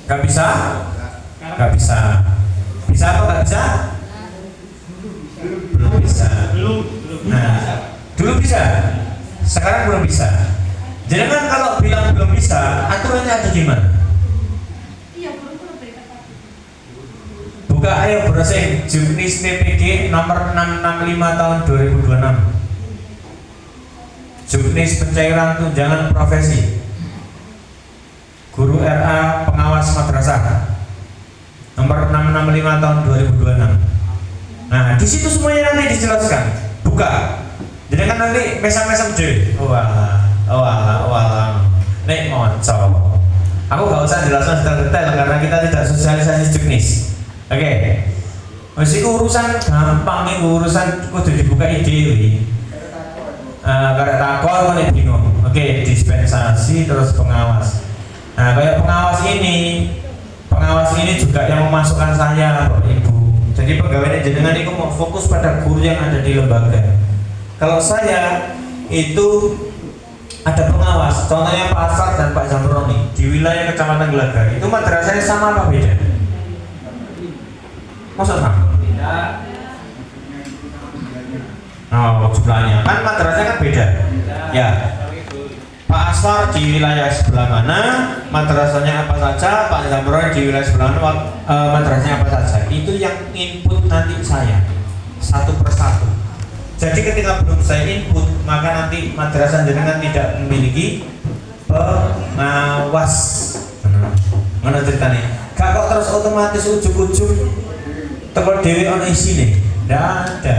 Nggak bisa? Nggak bisa. Bisa atau nggak bisa? Belum bisa. Nah, dulu bisa. Sekarang belum bisa. Jadi kan kalau bilang belum bisa, aturannya ada di mana? Buka ayo browsing Juknis TPG nomor 665 tahun 2026. Juknis pencairan tunjangan profesi Guru RA Pengawas Madrasah nomor 665 tahun 2026. Nah, di situ semuanya nanti dijelaskan. Buka. Jadi kan nanti mesam-mesam jadi. Nek moco. Aku gak usah jelaskan detail karena kita tidak sosialisasi Juknis. Oke. Masih urusan gampang nih, urusan kudu dibuka ide. Karena takon kan bingung. Oke, dispensasi terus pengawas. Nah, kayak pengawas ini juga yang memasukkan saya, Bapak Ibu. Jadi pegawai jenengan itu mau fokus pada guru yang ada di lembaga. Kalau saya itu ada pengawas, contohnya Pak Asar dan Pak Zamroni di wilayah Kecamatan Gelaga. Itu madrasahnya sama apa beda? Masa sama? Beda. Oh, jumlahnya kan madrasahnya kan beda. Ya. Pak Asar di wilayah sebelah mana, madrasahnya apa saja, Pak Zamroni di wilayah sebelah mana, madrasahnya apa saja. Itu yang input nanti saya satu persatu. Jadi ketika belum saya input, maka nanti madrasah jenengan tidak memiliki pengawas. Mana ceritanya? Gak kok terus otomatis ujuk-ujuk tekor dewe ono isine. Ndak ada.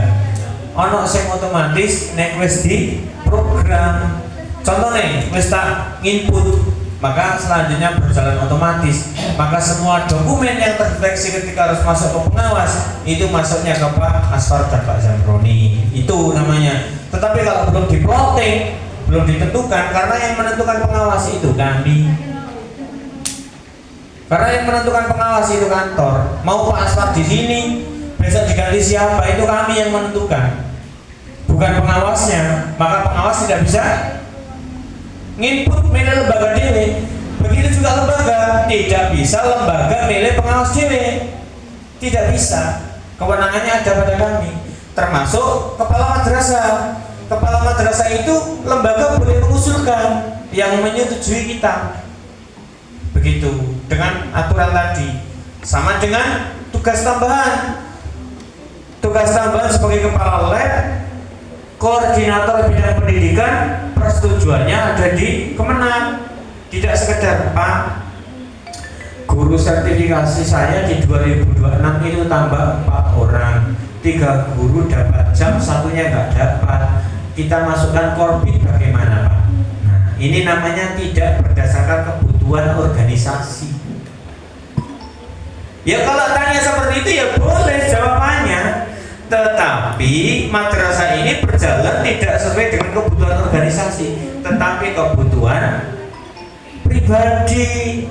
Ono sing otomatis nek wis di program. Contohnya wis tak input, maka selanjutnya berjalan otomatis. Maka semua dokumen yang terdeteksi ketika harus masuk ke pengawas itu masuknya ke Pak Asfar dan Pak Zamroni. Itu namanya. Tetapi kalau belum diplotting, belum ditentukan, karena yang menentukan pengawas itu kami. Karena yang menentukan pengawas itu kantor. Mau Pak Asfar di sini, besok diganti siapa, itu kami yang menentukan. Bukan pengawasnya. Maka pengawas tidak bisa nginput milih lembaga dewe. Begitu juga lembaga, tidak bisa lembaga milih pengawas dewe. Tidak bisa. Kewenangannya ada pada kami. Termasuk kepala madrasah. Kepala madrasah itu lembaga boleh mengusulkan yang menyetujui kita. Begitu dengan aturan tadi. Sama dengan tugas tambahan. Tugas tambahan sebagai kepala lab, koordinator bidang pendidikan, persetujuannya ada di Kemenang. Tidak sekedar Pak, guru sertifikasi saya di 2026 itu tambah 4 orang, 3 guru dapat jam, satunya nggak dapat. Kita masukkan korbit bagaimana Pak? Nah, ini namanya tidak berdasarkan kebutuhan organisasi. Ya kalau tanya seperti itu ya boleh jawabannya. Tetapi madrasah ini berjalan tidak sesuai dengan kebutuhan organisasi, tetapi kebutuhan pribadi.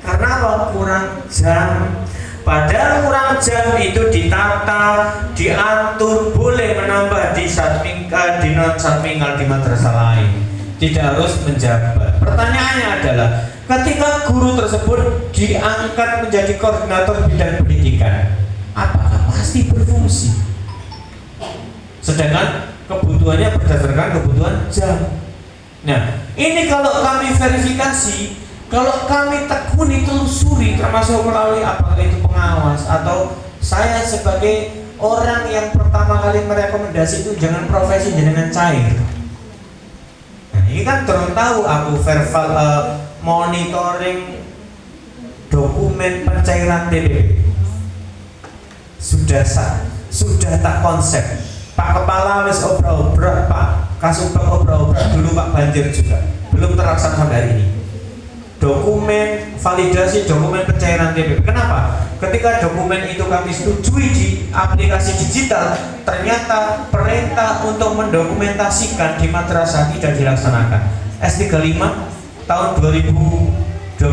Karena apa? Kurang jam. Padahal kurang jam itu ditata, diatur, boleh menambah di satmingkal, di non satmingkal di madrasah lain. Tidak harus menjabat. Pertanyaannya adalah, ketika guru tersebut diangkat menjadi koordinator bidang pendidikan, apakah pasti berfungsi? Sedangkan kebutuhannya berdasarkan kebutuhan jam. Nah, ini kalau kami verifikasi, kalau kami tekuni, telusuri, termasuk melalui apakah itu pengawas atau saya sebagai orang yang pertama kali merekomendasi itu jangan profesi jenengan cair. Nah, ini kan terus tahu aku verbal monitoring dokumen pencairan TPP sudah tak konsep. Pak Kepala wis obrak-obrak, Pak Kasubag obrak-obrak, dulu Pak Banjir juga belum terlaksana sampai hari ini. Dokumen validasi dokumen pencairan TPP. Kenapa? Ketika dokumen itu kami setujui di aplikasi digital, ternyata perintah untuk mendokumentasikan di madrasah tidak dilaksanakan. S35 tahun 2024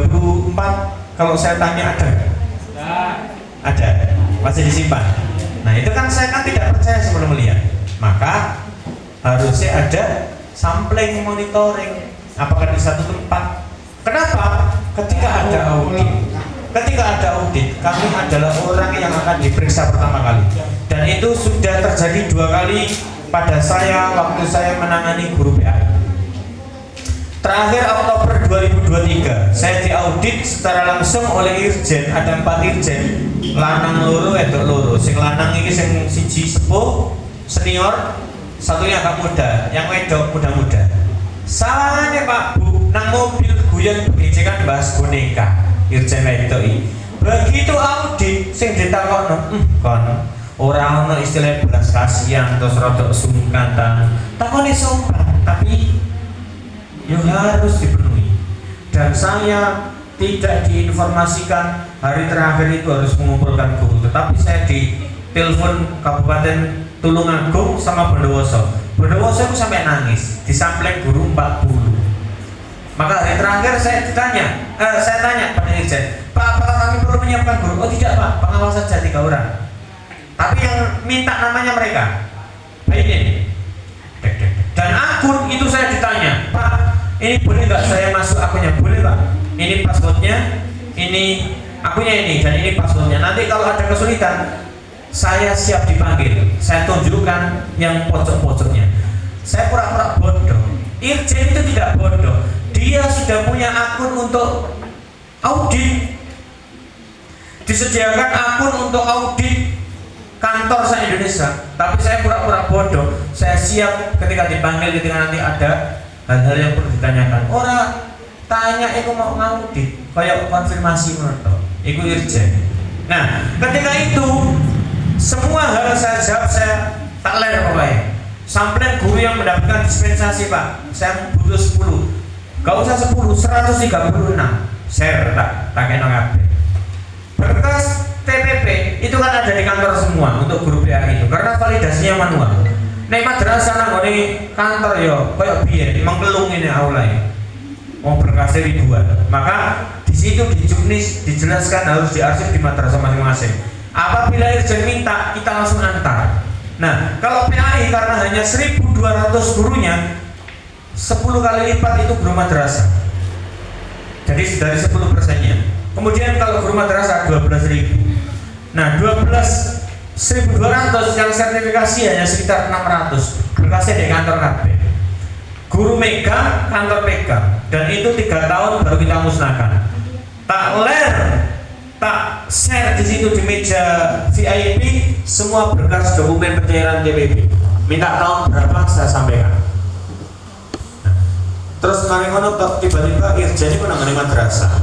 kalau saya tanya ada? Ada, masih disimpan. Nah itu kan saya kan tidak percaya sebelum melihat. Maka harusnya ada sampling monitoring apakah di satu tempat. Kenapa? ketika ada audit, kami adalah orang yang akan diperiksa pertama kali, dan itu sudah terjadi 2 kali pada saya waktu saya menangani guru PAI. Terakhir Oktober 2023 saya diaudit secara langsung oleh Irjen. Ada 4 Irjen, lanang loro wedok loro. Sing lanang iki sing siji sepuh senior, satunya agak muda, yang wedok muda-muda. Salahnya Pak Bu, nang mobil guyon begecekan bahas boneka. Irjen wedok iki. Begitu audit sing ditakokno, kon ora ono istilah belas kasihan terus rodok sungkan takoni sopan, tapi yo harus dipenuhi. Dan saya tidak diinformasikan hari terakhir itu harus mengumpulkan guru, tetapi saya ditelepon Kabupaten Tulungagung sama Bondowoso. Bondowoso itu sampai nangis, disampling guru 40. Maka hari terakhir saya tanya pada Irjen, Pak, apakah kami perlu menyiapkan guru? Oh tidak Pak, pengawas saja 3 orang. Tapi yang minta namanya mereka. Ini. Dan akun itu saya ditanya, Pak, ini boleh nggak saya masuk akunnya? Boleh Pak. Ini passwordnya, ini akunnya ini, dan ini passwordnya. Nanti kalau ada kesulitan, saya siap dipanggil. Saya tunjukkan yang pojok-pojoknya. Saya pura-pura bodoh. Irjen itu tidak bodoh. Dia sudah punya akun untuk audit. Disediakan akun untuk audit kantor se-Indonesia. Tapi saya pura-pura bodoh. Saya siap ketika dipanggil, ketika nanti ada hal-hal yang perlu ditanyakan. Orang tanya, aku mau ngaudit, kayak konfirmasi menurut iku Irjen. Nah, ketika itu semua hal saya jawab, saya tak ler pokoknya. Sampling guru yang mendapatkan dispensasi Pak, saya butuh 10. Gak usah 10, 136. Share tak kena kabeh. Berkas TPP itu kan ada di kantor semua untuk guru PAI itu, karena validasinya manual. Nek madrasah nang ngene kantor yo koyo biyen mengkelung ini aula ya. Mau berkasnya ribuan. Maka di situ dijelaskan harus diarsip di madrasah masing-masing. Apabila Irjen minta, kita langsung antar. Nah, kalau PAI karena hanya 1.200 gurunya, 10 kali lipat itu guru madrasah. Jadi dari 10%-nya. Kemudian kalau guru madrasah 12.000. Nah, 1.200 yang sertifikasi hanya sekitar 600. Berkasnya di kantor KB. Guru megang, kantor pegang. Dan itu 3 tahun baru kita musnahkan. Tak share di situ di meja VIP semua berkas dokumen pencairan TPP. Minta tahun berapa saya sampaikan. Nah, terus kemarin tiba-tiba Irjen itu nangani madrasah.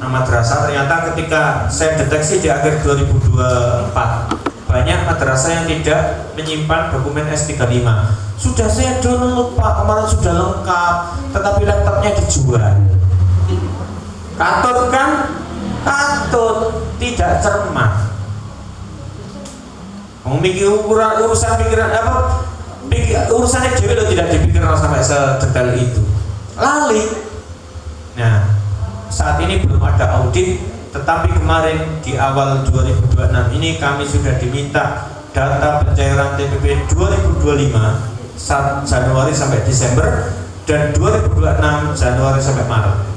Nah, madrasah ternyata ketika saya deteksi di akhir 2024 banyak madrasah yang tidak menyimpan dokumen S35. Sudah saya download Pak, kemarin sudah lengkap, tetapi laptopnya dijual. Katut kan? Katut, tidak cermat. Memikir urusan pikiran apa? Urusannya dewi lo tidak dipikirkan sampai sedetail itu. Lali. Nah, saat ini belum ada audit, tetapi kemarin di awal 2026 ini kami sudah diminta data pencairan TPP 2025 Januari sampai Desember dan 2026 Januari sampai Maret.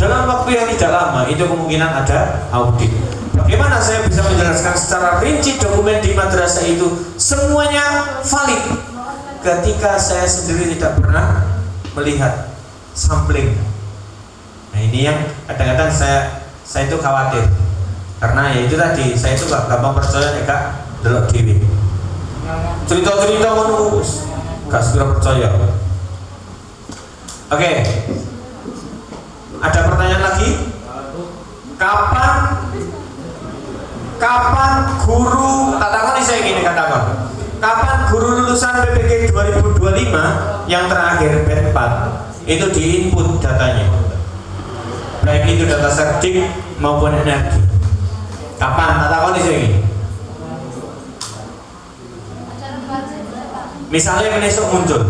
Dalam waktu yang tidak lama itu kemungkinan ada audit. Bagaimana saya bisa menjelaskan secara rinci dokumen di madrasah itu semuanya valid ketika saya sendiri tidak pernah melihat sampling. Nah, ini yang kadang-kadang saya itu khawatir karena ya itu tadi saya itu gak gampang percaya nek gak delok dhewe. Cerita-cerita ngono gak segera percaya. Oke. Ada pertanyaan lagi? Kapan guru katakan saya gini katakan. Kapan guru lulusan PPG 2025 yang terakhir B4 itu diinput datanya? Baik itu data serdik maupun energi. Kapan? Katakan saya gini. Misalnya besok muncul.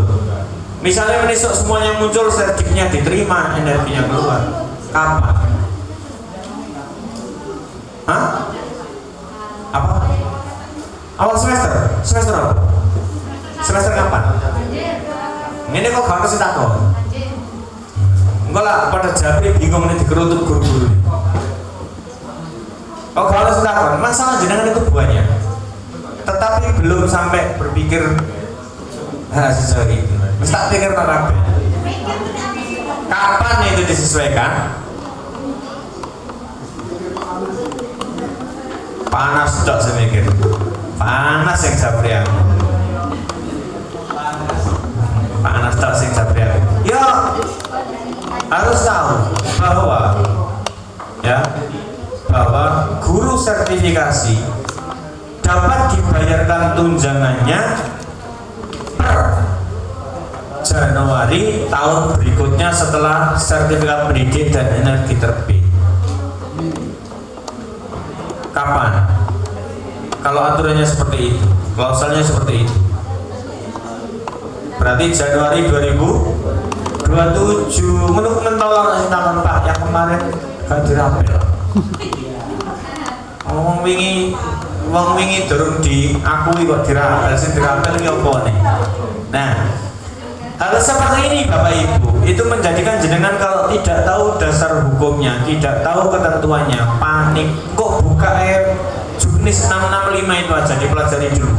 Misalnya besok semuanya muncul, serdiknya diterima, energinya keluar. Kapan? Hah? Apa? Awal semester? Semester apa? Semester kapan? Ini kok gak kasih takut? Enggak lah, pada Japri bingung nih dikerutut guru-guru. Oh kalau sudah masalah jenengan itu banyak, tetapi belum sampai berpikir sejauh itu. Mesti tak pikir tak kapan itu disesuaikan? Panas dok saya mikir, panas yang Japri aku. Panas dok yang Japri aku. Ya harus tahu bahwa guru sertifikasi dapat dibayarkan tunjangannya per Januari tahun berikutnya setelah sertifikat pendidik dan energi terbit. Kapan? Kalau aturannya seperti itu, klausalnya seperti itu, berarti Januari 2027. Menurut mentolong sintakan Pak yang kemarin gak dirapel. Wong wingi durung diakui kok dirapel, sing dirapel iki apa nih? Nah, hal seperti ini Bapak Ibu itu menjadikan jenengan kalau tidak tahu dasar hukumnya, tidak tahu ketentuannya, panik. Kok buka Juknis 665 itu aja dipelajari dulu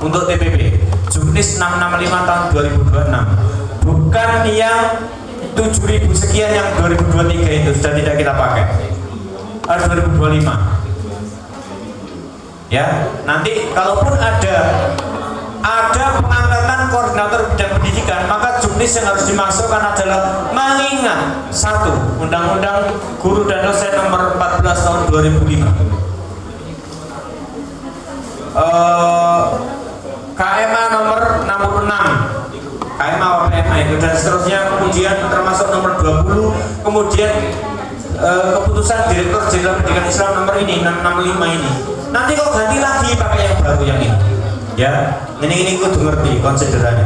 untuk TPP. Juknis 665 tahun 2026, bukan yang 7.000 sekian yang 2023 itu sudah tidak kita pakai. 2025. Ya, nanti kalaupun ada pengangkatan koordinator bidang pendidikan, maka juknis yang harus dimasukkan adalah mengingat satu, Undang-Undang Guru dan Dosen nomor 14 tahun 2005, KMA nomor 66, KMA PMA itu dan seterusnya, kemudian termasuk nomor 20, kemudian keputusan Direktur Jenderal Pendidikan Islam nomor ini 665 ini. Nanti kok ganti lagi pakai yang baru yang ini. Ya, ini kudu ngerti konsiderannya.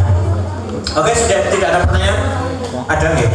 Oke, sudah tidak ada pertanyaan? Ada nggak?